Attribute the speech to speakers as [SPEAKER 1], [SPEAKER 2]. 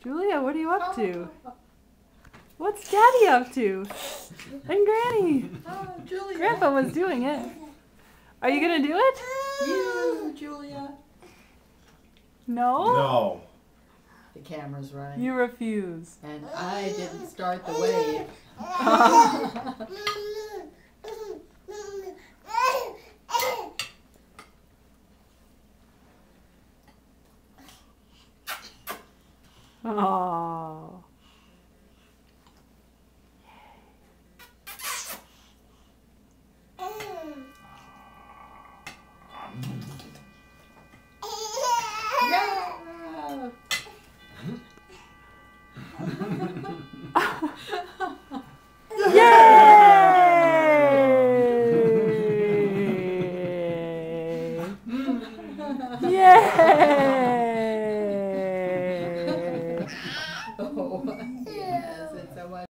[SPEAKER 1] Julia, what are you up to? What's Daddy up to? And Granny.
[SPEAKER 2] Oh, Julia.
[SPEAKER 1] Grandpa was doing it. Are you gonna do it?
[SPEAKER 2] You, Julia.
[SPEAKER 1] No?
[SPEAKER 3] No.
[SPEAKER 2] The camera's running.
[SPEAKER 1] You refuse.
[SPEAKER 2] And I didn't start the wave.
[SPEAKER 1] Oh.
[SPEAKER 2] Yeah.
[SPEAKER 1] Yay! Yay!
[SPEAKER 2] Oh.